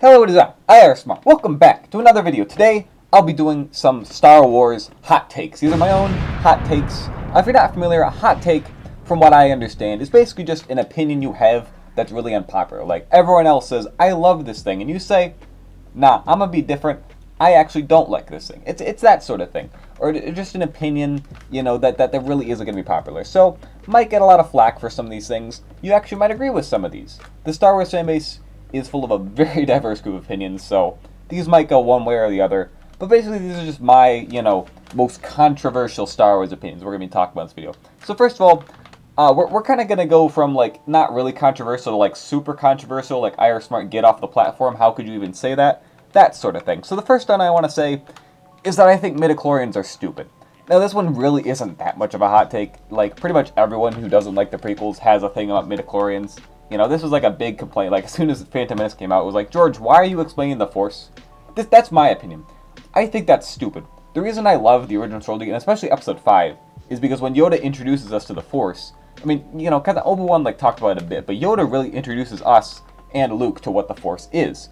Hello, it is IARESMART. Welcome back to another video. Today, I'll be doing some Star Wars hot takes. These are my own hot takes. If you're not familiar, a hot take, from what I understand, is basically just an opinion you have that's really unpopular. Like, everyone else says, I love this thing, and you say, nah, I'm gonna be different. I actually don't like this thing. It's that sort of thing. Or just an opinion, that really isn't going to be popular. So, might get a lot of flack for some of these things. You actually might agree with some of these. The Star Wars fan base is full of a very diverse group of opinions, so these might go one way or the other. But basically, these are just my, most controversial Star Wars opinions we're going to be talking about in this video. So first of all, we're kind of going to go from, not really controversial to, super controversial, like IARESMART, get off the platform, how could you even say that? That sort of thing. So the first one I want to say is that I think midichlorians are stupid. Now, this one really isn't that much of a hot take. Like, pretty much everyone who doesn't like the prequels has a thing about midichlorians. This was a big complaint. As soon as Phantom Menace came out, it was like, George, why are you explaining the Force? That's my opinion. I think that's stupid. The reason I love the original trilogy, and especially Episode 5, is because when Yoda introduces us to the Force, kind of Obi-Wan, talked about it a bit, but Yoda really introduces us and Luke to what the Force is.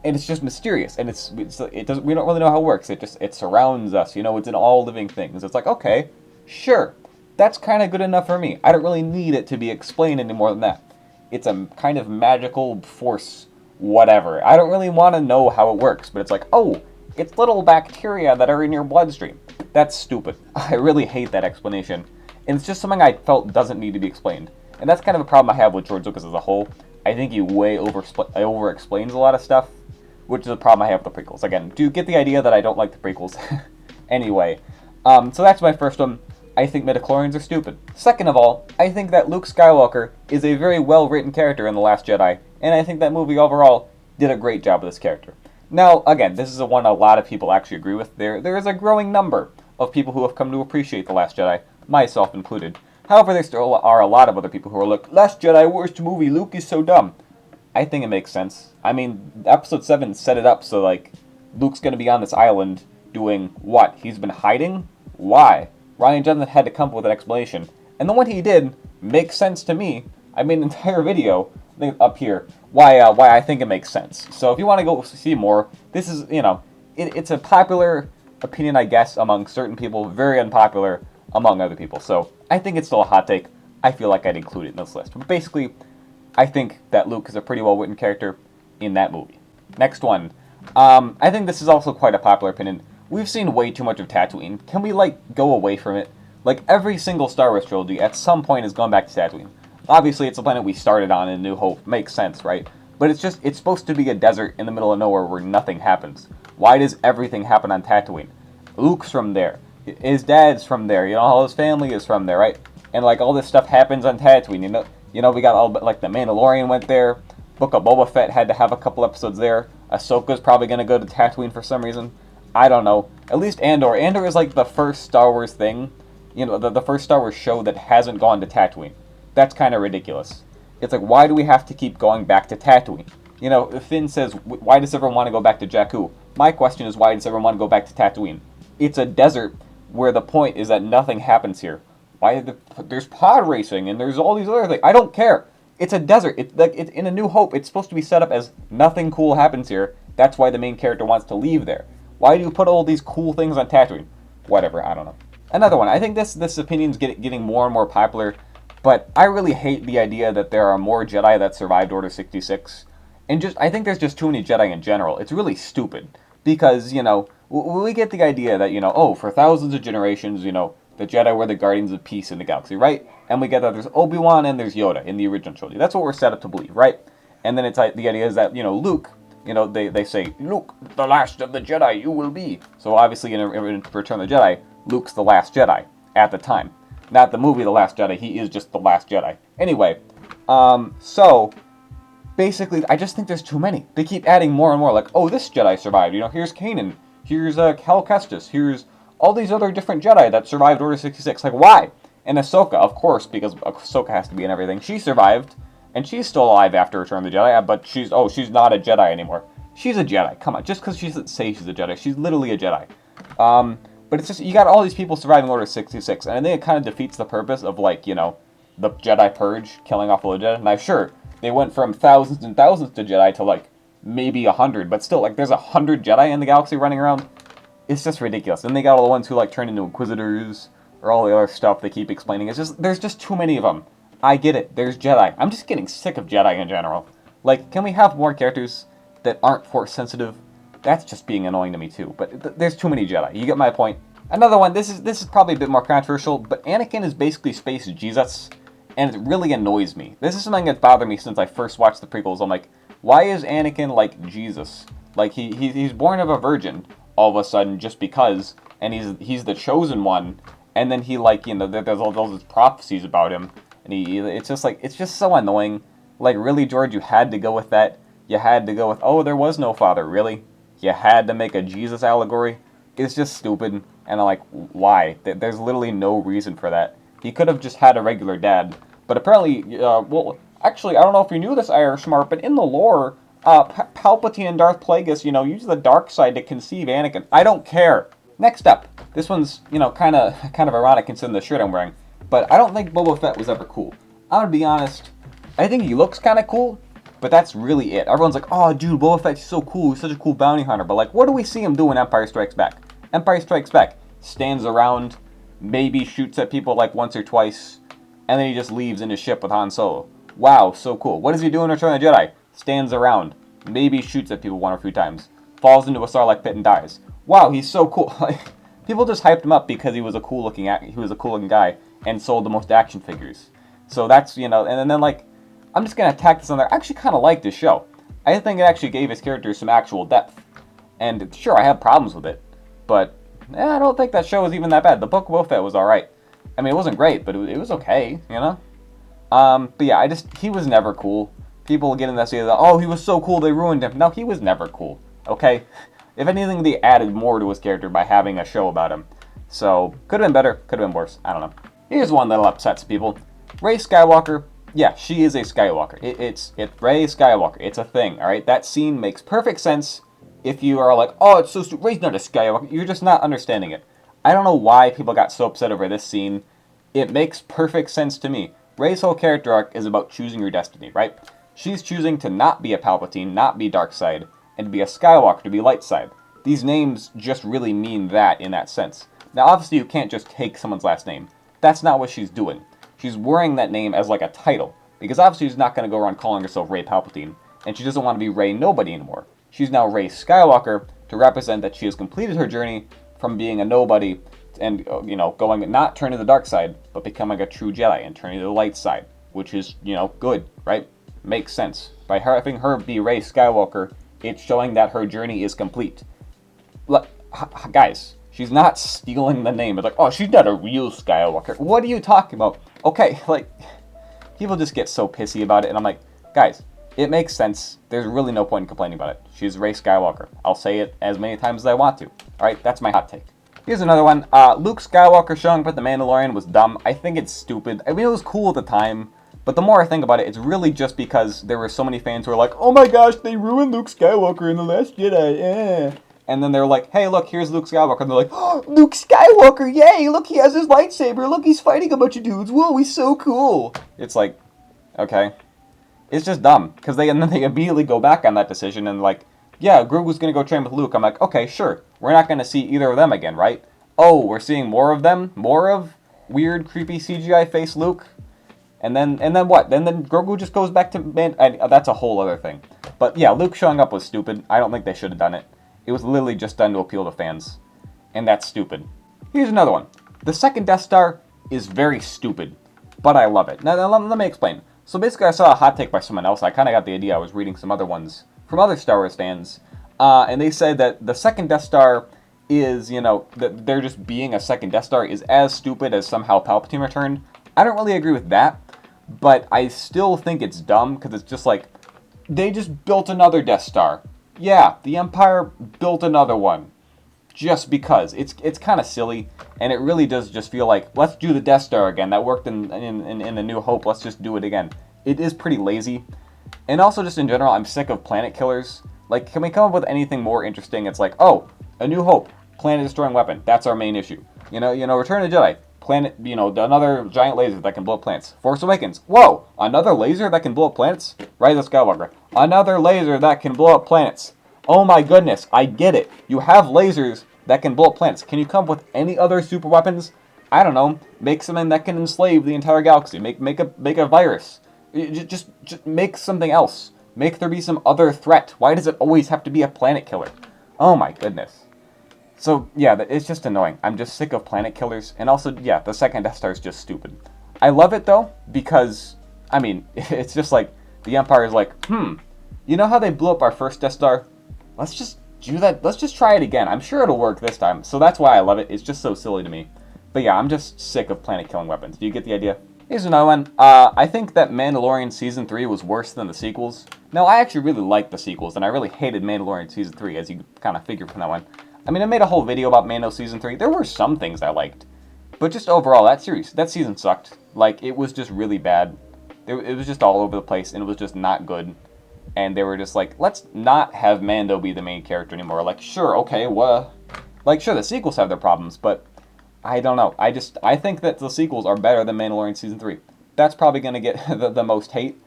And it's just mysterious, and we don't really know how it works. It surrounds us, it's in all living things. It's like, okay, sure, that's kind of good enough for me. I don't really need it to be explained any more than that. It's a kind of magical force, whatever. I don't really want to know how it works, but it's like, oh, it's little bacteria that are in your bloodstream. That's stupid. I really hate that explanation, and it's just something I felt doesn't need to be explained. And that's kind of a problem I have with George Lucas as a whole. I think he way over-explains a lot of stuff, which is a problem I have with the prequels. Again, do you get the idea that I don't like the prequels? Anyway, so that's my first one. I think midichlorians are stupid. Second of all, I think that Luke Skywalker is a very well-written character in The Last Jedi, and I think that movie overall did a great job with this character. Now, again, this is the one a lot of people actually agree with. There is a growing number of people who have come to appreciate The Last Jedi, myself included. However, there still are a lot of other people who are like, Last Jedi, worst movie, Luke is so dumb. I think it makes sense. Episode 7 set it up so, Luke's going to be on this island doing what? He's been hiding? Why? Rian Johnson had to come up with an explanation. And the one he did makes sense to me. I made an entire video up here why I think it makes sense. So if you want to go see more, this is, it's a popular opinion, I guess, among certain people, very unpopular among other people. So I think it's still a hot take. I feel like I'd include it in this list. But basically, I think that Luke is a pretty well-written character in that movie. Next one. I think this is also quite a popular opinion. We've seen way too much of Tatooine. Can we, go away from it? Every single Star Wars trilogy at some point is going back to Tatooine. Obviously, it's a planet we started on in New Hope. Makes sense, right? But it's supposed to be a desert in the middle of nowhere where nothing happens. Why does everything happen on Tatooine? Luke's from there. His dad's from there. All his family is from there, right? And, all this stuff happens on Tatooine, we got all, the Mandalorian went there. Book of Boba Fett had to have a couple episodes there. Ahsoka's probably going to go to Tatooine for some reason. I don't know. At least Andor. Andor is the first Star Wars thing. The first Star Wars show that hasn't gone to Tatooine. That's kind of ridiculous. It's why do we have to keep going back to Tatooine? Finn says, why does everyone want to go back to Jakku? My question is, why does everyone want to go back to Tatooine? It's a desert where the point is that nothing happens here. There's pod racing and there's all these other things. I don't care. It's a desert. It's in A New Hope. It's supposed to be set up as nothing cool happens here. That's why the main character wants to leave there. Why do you put all these cool things on Tatooine? Whatever. I don't know. Another one. I think this opinion's getting more and more popular, but I really hate the idea that there are more Jedi that survived Order 66, and I think there's just too many Jedi in general. It's really stupid because we get the idea that for thousands of generations the Jedi were the guardians of peace in the galaxy, right? And we get that there's Obi-Wan and there's Yoda in the original trilogy. That's what we're set up to believe, right? And then it's the idea is that, Luke, they say, Luke, the last of the Jedi you will be. So obviously in Return of the Jedi, Luke's the last Jedi at the time. Not the movie The Last Jedi, he is just the last Jedi. Anyway, so basically I just think there's too many. They keep adding more and more, oh, this Jedi survived. Here's Kanan, here's Cal Kestis, here's all these other different Jedi that survived Order 66. Why? And Ahsoka, of course, because Ahsoka has to be in everything. She survived, and she's still alive after Return of the Jedi, but she's not a Jedi anymore. She's a Jedi. Come on, just because she doesn't say she's a Jedi, she's literally a Jedi. But it's just, you got all these people surviving Order 66, and I think it kind of defeats the purpose of, the Jedi Purge, killing off all the Jedi. Now, sure, they went from thousands and thousands to Jedi to, maybe 100, but still, like, there's 100 Jedi in the galaxy running around. It's just ridiculous. And they got all the ones who, like, turn into Inquisitors, or all the other stuff they keep explaining. It's just, there's just too many of them. I get it, there's Jedi. I'm just getting sick of Jedi in general. Like, can we have more characters that aren't Force sensitive? That's just being annoying to me too, but there's too many Jedi. You get my point. Another one, this is probably a bit more controversial, but Anakin is basically Space Jesus, and it really annoys me. This is something that's bothered me since I first watched the prequels. I'm like, why is Anakin like Jesus? Like, he's born of a virgin all of a sudden just because, and he's the chosen one, and then he, like, you know, there's all those prophecies about him, and it's just like, it's just so annoying. Like, really, George, you had to go with that? You had to go with, oh, there was no father, really? You had to make a Jesus allegory? It's just stupid, and I'm like, why? There's literally no reason for that. He could have just had a regular dad, but apparently, well, actually, I don't know if you knew this, IARESMART, but in the lore, Palpatine and Darth Plagueis, you know, use the dark side to conceive Anakin. I don't care. Next up, this one's, you know, kind of ironic considering the shirt I'm wearing, but I don't think Boba Fett was ever cool. I'm gonna be honest, I think he looks kind of cool, but that's really it. Everyone's like, oh, dude, Boba Fett's so cool. He's such a cool bounty hunter. But, like, what do we see him do in Empire Strikes Back? Empire Strikes Back. Stands around, maybe shoots at people, like, once or twice, and then he just leaves in his ship with Han Solo. Wow, so cool. What does he do in Return of the Jedi? Stands around, maybe shoots at people one or two times, falls into a Sarlacc pit and dies. Wow, he's so cool. Like, people just hyped him up because he was a cool looking guy and sold the most action figures. So that's, you know, and then, like, I'm just going to attack this on there. I actually kind of like this show. I think it actually gave his character some actual depth. And sure, I have problems with it. But I don't think that show was even that bad. The book Boba Fett was alright. I mean, it wasn't great, but it was okay, you know? But yeah, he was never cool. People get in this idea that, oh, he was so cool, they ruined him. No, he was never cool, okay? If anything, they added more to his character by having a show about him. So, could have been better, could have been worse. I don't know. Here's one that'll upset people. Rey Skywalker. Yeah, she is a Skywalker. It's Rey Skywalker. It's a thing, alright? That scene makes perfect sense if you are like, oh, it's so stupid. Rey's not a Skywalker. You're just not understanding it. I don't know why people got so upset over this scene. It makes perfect sense to me. Rey's whole character arc is about choosing your destiny, right? She's choosing to not be a Palpatine, not be dark side, and to be a Skywalker, to be light side. These names just really mean that in that sense. Now, obviously, you can't just take someone's last name. That's not what she's doing. She's wearing that name as like a title, because obviously she's not going to go around calling herself Rey Palpatine, and she doesn't want to be Rey Nobody anymore. She's now Rey Skywalker to represent that she has completed her journey from being a nobody and, you know, going, not turning to the dark side, but becoming a true Jedi and turning to the light side, which is, you know, good, right? Makes sense. By having her be Rey Skywalker, it's showing that her journey is complete. Guys, she's not stealing the name. It's like, oh, she's not a real Skywalker. What are you talking about? Okay, like, people just get so pissy about it, and I'm like, guys, it makes sense. There's really no point in complaining about it. She's Rey Skywalker. I'll say it as many times as I want to. Alright, that's my hot take. Here's another one. Luke Skywalker showing up at the Mandalorian was dumb. I think it's stupid. I mean, it was cool at the time, but the more I think about it, it's really just because there were so many fans who were like, oh my gosh, they ruined Luke Skywalker in The Last Jedi, eh. And then they're like, hey, look, here's Luke Skywalker. And they're like, oh, Luke Skywalker, yay, look, he has his lightsaber. Look, he's fighting a bunch of dudes. Whoa, he's so cool. It's like, okay. It's just dumb. Because then they immediately go back on that decision and like, yeah, Grogu's going to go train with Luke. I'm like, okay, sure. We're not going to see either of them again, right? Oh, we're seeing more of them? More of weird, creepy CGI face Luke? And then what? Then Grogu just goes back to... that's a whole other thing. But yeah, Luke showing up was stupid. I don't think they should have done it. It was literally just done to appeal to fans. And that's stupid. Here's another one. The second Death Star is very stupid, but I love it. Now let me explain. So basically I saw a hot take by someone else. I kind of got the idea. I was reading some other ones from other Star Wars fans. And they said that the second Death Star is, you know, that they're just being a second Death Star is as stupid as somehow Palpatine returned. I don't really agree with that, but I still think it's dumb because it's just like, they just built another Death Star. Yeah, the Empire built another one. Just because. It's kind of silly, and it really does just feel like, let's do the Death Star again. That worked in A New Hope, let's just do it again. It is pretty lazy. And also just in general, I'm sick of planet killers. Like, can we come up with anything more interesting? It's like, oh, A New Hope, planet-destroying weapon. That's our main issue. You know, Return of the Jedi, planet, you know, another giant laser that can blow up planets. Force Awakens, whoa, another laser that can blow up planets? Rise of Skywalker, Another laser that can blow up planets. Oh my goodness, I get it. You have lasers that can blow up planets. Can you come up with any other super weapons? I don't know. Make something that can enslave the entire galaxy. Make a virus. Just make something else. Make there be some other threat. Why does it always have to be a planet killer? Oh my goodness. So yeah, it's just annoying. I'm just sick of planet killers. And also, yeah, the second Death Star is just stupid. I love it though, because, I mean, it's just like, the Empire is like, you know how they blew up our first Death Star? Let's just do that. Let's just try it again. I'm sure it'll work this time. So that's why I love it. It's just so silly to me. But yeah, I'm just sick of planet-killing weapons. Do you get the idea? Here's another one. I think that Mandalorian Season 3 was worse than the sequels. No, I actually really liked the sequels, and I really hated Mandalorian Season 3, as you kind of figure from that one. I mean, I made a whole video about Mando Season 3. There were some things I liked. But just overall, that season sucked. Like, it was just really bad. It was just all over the place, and it was just not good. And they were just like, let's not have Mando be the main character anymore. Like, sure, okay, well... Like, sure, the sequels have their problems, but... I don't know. I think that the sequels are better than Mandalorian Season 3. That's probably going to get the most hate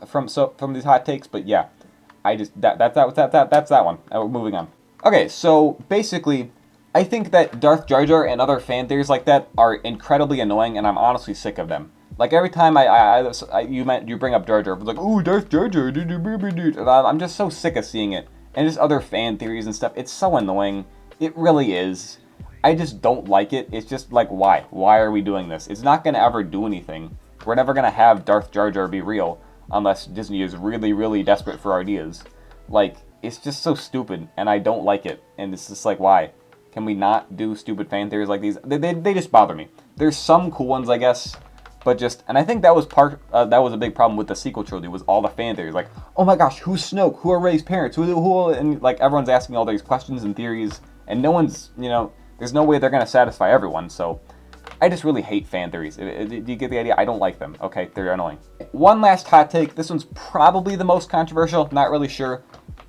from these hot takes, but yeah. That's that one. We're moving on. Okay, so basically, I think that Darth Jar Jar and other fan theories like that are incredibly annoying, and I'm honestly sick of them. Like, every time you bring up Jar Jar, it's like, ooh, Darth Jar Jar, and I'm just so sick of seeing it. And just other fan theories and stuff. It's so annoying. It really is. I just don't like it. It's just like, why? Why are we doing this? It's not going to ever do anything. We're never going to have Darth Jar Jar be real unless Disney is really, really desperate for ideas. Like, it's just so stupid, and I don't like it. And it's just like, why? Can we not do stupid fan theories like these? They just bother me. There's some cool ones, I guess, but just... And I think that was that was a big problem with the sequel trilogy, was all the fan theories. Like, oh my gosh, who's Snoke? Who are Rey's parents? Who? And, like, everyone's asking all these questions and theories, and no one's, you know... There's no way they're going to satisfy everyone, so I just really hate fan theories. Do you get the idea? I don't like them. Okay, they're annoying. One last hot take. This one's probably the most controversial. Not really sure.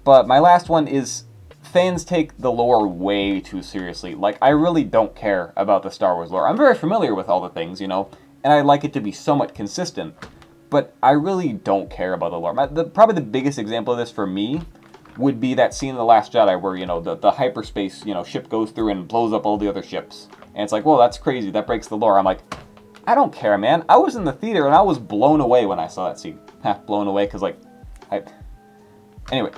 But my last one is fans take the lore way too seriously. Like, I really don't care about the Star Wars lore. I'm very familiar with all the things, you know, and I like it to be somewhat consistent. But I really don't care about the lore. Probably the biggest example of this for me would be that scene in The Last Jedi where, you know, the hyperspace, you know, ship goes through and blows up all the other ships. And it's like, well, that's crazy. That breaks the lore. I'm like, I don't care, man. I was in the theater and I was blown away when I saw that scene. Blown away because, like, Anyway,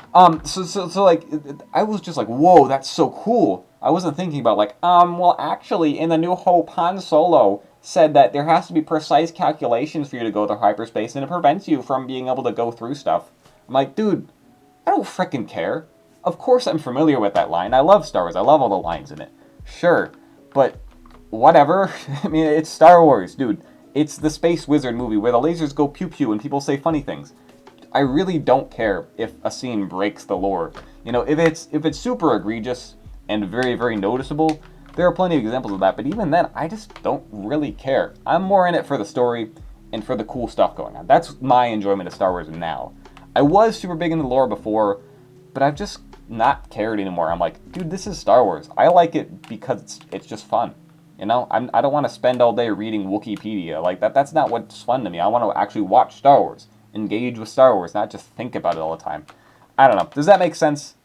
so like, I was just like, whoa, that's so cool. I wasn't thinking about, like, well, actually, in the New Hope, Han Solo said that there has to be precise calculations for you to go to hyperspace and it prevents you from being able to go through stuff. I'm like, dude, I don't frickin' care. Of course I'm familiar with that line. I love Star Wars. I love all the lines in it. Sure, but whatever. I mean, it's Star Wars, dude. It's the Space Wizard movie where the lasers go pew-pew and people say funny things. I really don't care if a scene breaks the lore. You know, if it's super egregious and very, very noticeable, there are plenty of examples of that, but even then, I just don't really care. I'm more in it for the story and for the cool stuff going on. That's my enjoyment of Star Wars now. I was super big into the lore before, but I've just not cared anymore. I'm like, dude, this is Star Wars. I like it because it's just fun. You know, I don't want to spend all day reading Wikipedia. Like, that's not what's fun to me. I want to actually watch Star Wars, engage with Star Wars, not just think about it all the time. I don't know. Does that make sense?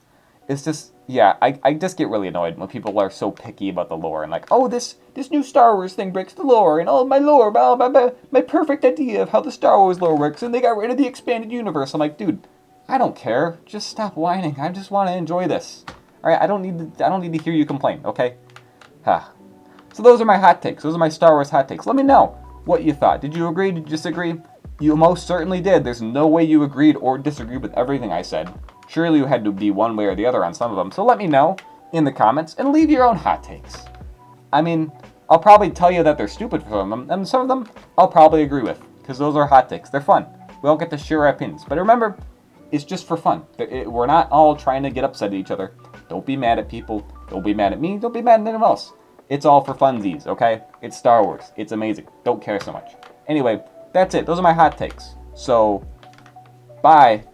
It's just, yeah, I just get really annoyed when people are so picky about the lore and like, oh, this new Star Wars thing breaks the lore, and oh, my lore, my perfect idea of how the Star Wars lore works, and they got rid of the expanded universe. I'm like, dude, I don't care. Just stop whining. I just want to enjoy this. All right, I don't need to hear you complain. Okay. So those are my hot takes. Those are my Star Wars hot takes. Let me know what you thought. Did you agree? Did you disagree? You most certainly did. There's no way you agreed or disagreed with everything I said. Surely you had to be one way or the other on some of them. So let me know in the comments and leave your own hot takes. I mean, I'll probably tell you that they're stupid for some of them, and some of them I'll probably agree with, because those are hot takes. They're fun. We all get to share our opinions. But remember, it's just for fun. We're not all trying to get upset at each other. Don't be mad at people. Don't be mad at me. Don't be mad at anyone else. It's all for funsies, okay? It's Star Wars. It's amazing. Don't care so much. Anyway, that's it. Those are my hot takes. So, bye.